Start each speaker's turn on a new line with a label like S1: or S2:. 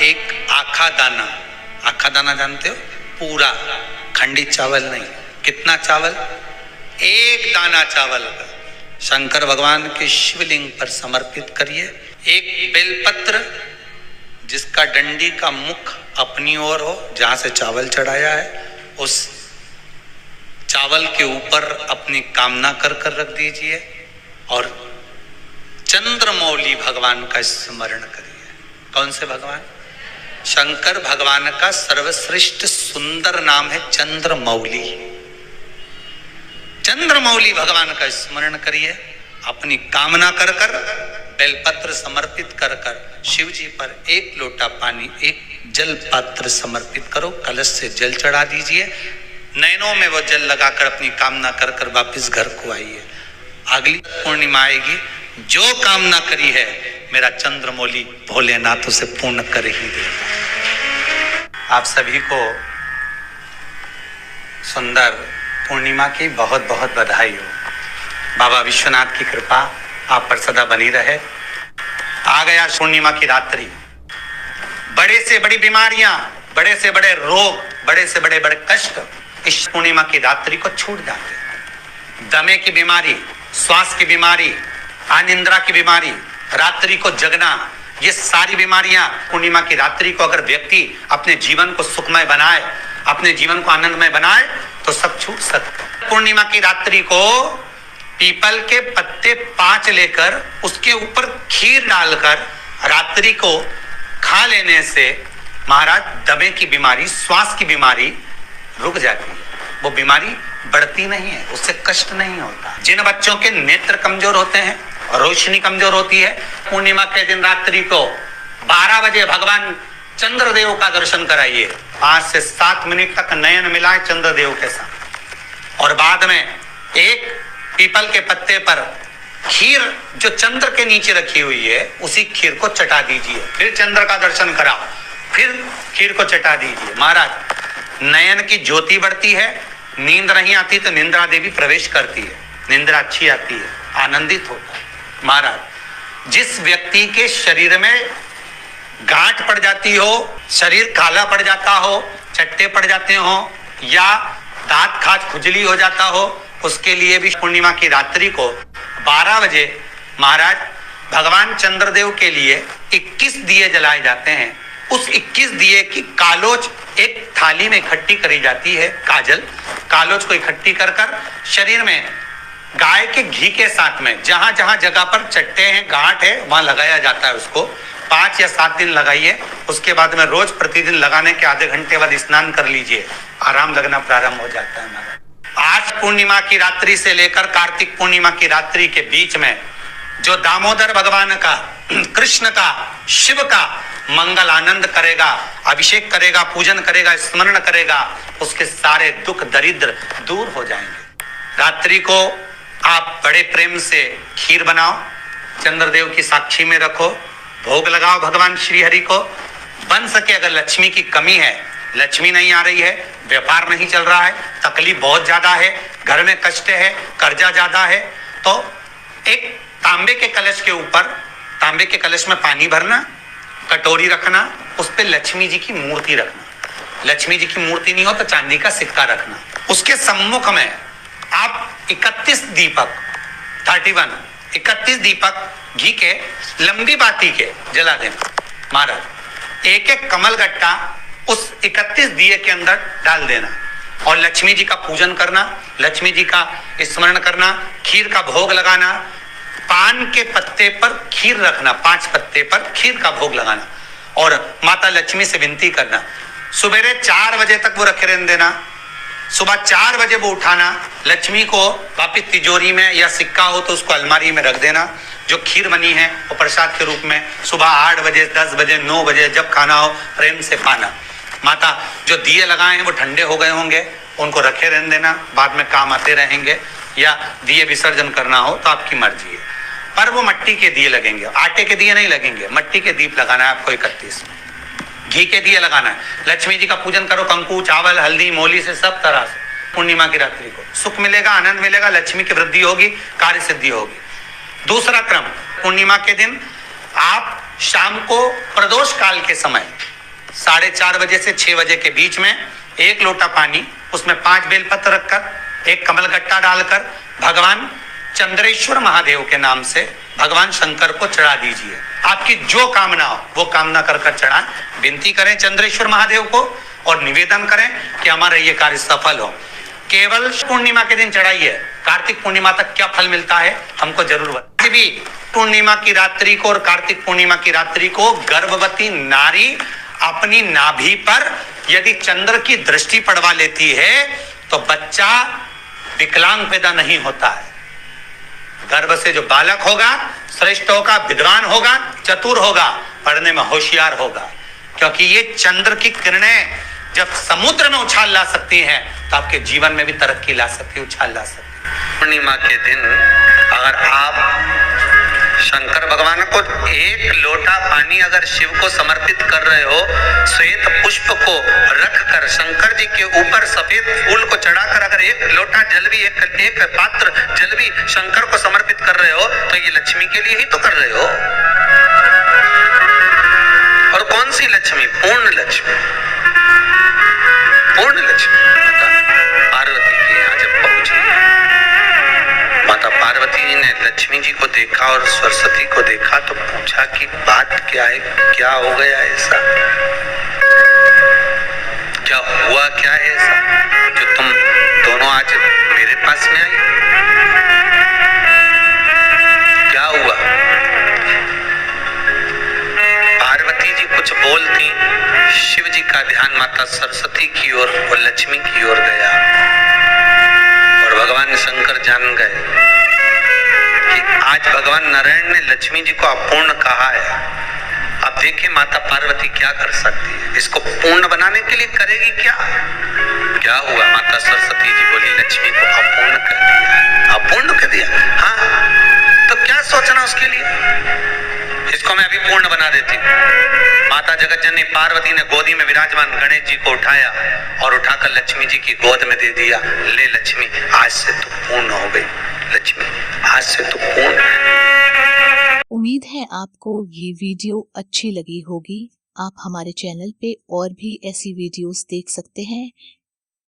S1: एक आखा दाना जानते हो, पूरा खंडित चावल नहीं, कितना चावल, एक दाना चावल का शंकर भगवान के शिवलिंग पर समर्पित करिए। एक बेलपत्र जिसका डंडी का मुख अपनी ओर हो, जहां से चावल चढ़ाया है, उस चावल के ऊपर अपनी कामना कर कर रख दीजिए और चंद्रमौली भगवान का स्मरण करिए। कौन से भगवान? शंकर भगवान का सर्वश्रेष्ठ सुंदर नाम है चंद्रमौली। चंद्रमौली भगवान का स्मरण करिए, अपनी कामना कर कर बेलपत्र समर्पित कर कर शिव जी पर एक लोटा पानी, एक जल पात्र समर्पित करो, कलश से जल चढ़ा दीजिए, नैनों में वो जल लगाकर अपनी कामना कर कर वापिस घर को आइए। अगली पूर्णिमा आएगी, जो कामना करी है मेरा चंद्रमौली भोलेनाथ उसे पूर्ण कर ही देगा। आप सभी को सुंदर पूर्णिमा की बहुत बहुत बधाई हो। बाबा विश्वनाथ की कृपा आप पर सदा बनी रहे। आ गया पूर्णिमा की रात्रि, बड़े से बड़ी बीमारियां, बड़े से बड़े रोग, बड़े से बड़े बड़े कष्ट इस पूर्णिमा की रात्रि को छूट जाते हैं। दमे की बीमारी, श्वास की बीमारी, अनिद्रा की बीमारी, रात्रि को जगना, ये सारी बीमारियां पूर्णिमा की रात्रि को अगर व्यक्ति अपने जीवन को सुखमय बनाए, अपने जीवन को आनंदमय बनाए तो सब छूट सकते। पूर्णिमा की रात्रि को पीपल के पत्ते 5 लेकर उसके ऊपर खीर डालकर रात्रि को खा लेने से महाराज दमे की बीमारी, श्वास की बीमारी रुक जाती है। वो बीमारी बढ़ती नहीं है, उससे कष्ट नहीं होता। जिन बच्चों के नेत्र कमजोर होते हैं, रोशनी कमजोर होती है, पूर्णिमा के दिन रात्रि को 12 बजे भगवान चंद्रदेव का दर्शन कराइए। 5 से 7 मिनट तक नयन मिलाए चंद्रदेव के साथ और बाद में एक पीपल के पत्ते पर खीर जो चंद्र के नीचे रखी हुई है उसी खीर को चटा दीजिए। फिर चंद्र का दर्शन कराओ, फिर खीर को चटा दीजिए। महाराज नयन की ज्योति बढ़ती है, नींद नहीं आती तो निंद्रा देवी प्रवेश करती है, निंद्रा अच्छी आती है, आनंदित होता है। महाराज जिस व्यक्ति के शरीर में गांठ पड़ जाती हो, शरीर काला पड़ जाता हो, चट्टे पड़ जाते हो या दांत खाज खुजली हो जाता हो, उसके लिए भी पूर्णिमा की रात्रि को 12 बजे महाराज भगवान चंद्रदेव के लिए 21 दिए जलाए जाते हैं। उस 21 दिए की कालोच एक थाली में इकट्ठी करी जाती है, कालोच को इकट्ठी कर कर शरीर में गाय के घी के साथ में जहां जहां जगह पर चट्टे हैं, गांठ है, वहां लगाया जाता है। उसको 5 या 7 दिन लगाइए। उसके बाद में रोज प्रतिदिन लगाने के आधे घंटे बाद स्नान कर लीजिए, आराम लगना प्रारंभ हो जाता है। आज पूर्णिमा की रात्रि से लेकर कार्तिक पूर्णिमा की रात्रि के बीच में जो दामोदर भगवान का, कृष्ण का, शिव का मंगल आनंद करेगा, अभिषेक करेगा, पूजन करेगा, स्मरण करेगा, उसके सारे दुख दरिद्र दूर हो जाएंगे। रात्रि को आप बड़े प्रेम से खीर बनाओ, चंद्रदेव की साक्षी में रखो, भोग लगाओ भगवान श्री हरि को। बन सके अगर लक्ष्मी की कमी है, लक्ष्मी नहीं आ रही है, व्यापार नहीं चल रहा है, तकलीफ बहुत ज्यादा है, घर में कष्ट है, कर्जा ज्यादा है, तो एक तांबे के कलश के ऊपर, तांबे के कलश में पानी भरना, कटोरी रखना, उस पे लक्ष्मी जी की मूर्ति रखना। लक्ष्मी जी की मूर्ति नहीं हो तो चांदी का सिक्का रखना। उसके सम्मुख में आप 31 दीपक 31 दीपक घी के लंबी बाती के जला देना। महाराज एक एक कमल गट्टा उस 31 दिए के अंदर डाल देना और लक्ष्मी जी का पूजन करना, लक्ष्मी जी का स्मरण करना, खीर का भोग लगाना, पान के पत्ते पर खीर रखना, 5 पत्ते पर खीर का भोग लगाना और माता लक्ष्मी से विनती करना। सुबेरे 4 बजे तक वो रखे रहने देना, सुबह 4 बजे वो उठाना, लक्ष्मी को वापिस तिजोरी में या सिक्का हो तो उसको अलमारी में रख देना। जो खीर बनी है वो प्रसाद के रूप में सुबह 8 बजे, 10 बजे, 9 बजे जब खाना हो प्रेम से पाना। माता जो दिए लगाए हैं वो ठंडे हो गए होंगे, उनको रखे रहने देना, बाद में काम आते रहेंगे, या दिए विसर्जन करना हो तो आपकी मर्जी है। पर वो मिट्टी के दिए लगेंगे, आटे के दिए नहीं लगेंगे, मिट्टी के दीप लगाना है आपको। 31 घी के दिए लगाना है। लक्ष्मी जी का पूजन करो, कंकु, चावल, हल्दी, मोली से सब तरह से। पूर्णिमा की रात्रि को सुख मिलेगा, आनंद मिलेगा, लक्ष्मी की वृद्धि होगी, कार्य सिद्धि होगी। दूसरा क्रम, पूर्णिमा के दिन आप शाम को प्रदोष काल के समय 4:30 बजे से 6 बजे के बीच में 1 लोटा पानी, उसमें 5 बेलपत्र रखकर, एक कमलगट्टा डालकर भगवान चंद्रेश्वर महादेव के नाम से भगवान शंकर को चढ़ा दीजिए। आपकी जो कामना हो वो कामना कर कर चढ़ाएं। विनती करें चंद्रेश्वर महादेव को और निवेदन करें कि हमारा ये कार्य सफल हो। केवल पूर्णिमा के दिन चढ़ाइए। कार्तिक पूर्णिमा तक क्या फल मिलता है हमको जरूर बताइए। भी पूर्णिमा की रात्रि को और कार्तिक पूर्णिमा की रात्रि को गर्भवती नारी अपनी नाभि पर यदि चंद्र की दृष्टि पड़वा लेती है तो बच्चा विकलांग पैदा नहीं होता है। गर्भ से जो बालक होगा श्रेष्ठ होगा, विद्वान होगा, चतुर होगा, पढ़ने में होशियार होगा, क्योंकि ये चंद्र की किरणें जब समुद्र में उछाल ला सकती हैं तो आपके जीवन में भी तरक्की ला सकती है, उछाल ला सकती है। पूर्णिमा के दिन अगर आप शंकर भगवान को 1 लोटा पानी अगर शिव को समर्पित कर रहे हो, श्वेत पुष्प को रखकर शंकर जी के ऊपर सफेद फूल को चढ़ाकर अगर 1 लोटा जल भी, एक पात्र जल भी शंकर को समर्पित कर रहे हो तो ये लक्ष्मी के लिए ही तो कर रहे हो। और कौन सी लक्ष्मी? पूर्ण लक्ष्मी। पूर्ण लक्ष्मी माता पार्वती के यहाँ जब पहुंची, माता पार्वती जी ने लक्ष्मी जी को देखा और सरस्वती को देखा तो पूछा कि बात क्या है, क्या हो गया ऐसा, क्या हुआ, क्या है ऐसा जो तुम दोनों आज मेरे पास में आई? क्या हुआ? पार्वती जी कुछ बोलती, शिव जी का ध्यान माता सरस्वती की ओर और लक्ष्मी की ओर गया और भगवान शंकर जान गए कि आज भगवान नारायण ने लक्ष्मी जी को अपूर्ण कहा है। अब देखिए माता पार्वती क्या कर सकती है, इसको पूर्ण बनाने के लिए करेगी क्या? क्या हुआ? माता सरस्वती जी बोली लक्ष्मी को अपूर्ण कर दिया। अपूर्ण कर दिया? हाँ, तो क्या सोचना उसके लिए, इसको मैं अभी पूर्ण बना देती हूँ। माता जगत जननी पार्वती ने गोदी में विराजमान गणेश जी को उठाया और उठाकर लक्ष्मी जी की गोद में दे दिया। ले लक्ष्मी, आज से तू पूर्ण हो गई। लक्ष्मी, आज से तू पूर्ण है।
S2: उम्मीद है आपको ये वीडियो अच्छी लगी होगी। आप हमारे चैनल पे और भी ऐसी वीडियोस देख सकते हैं।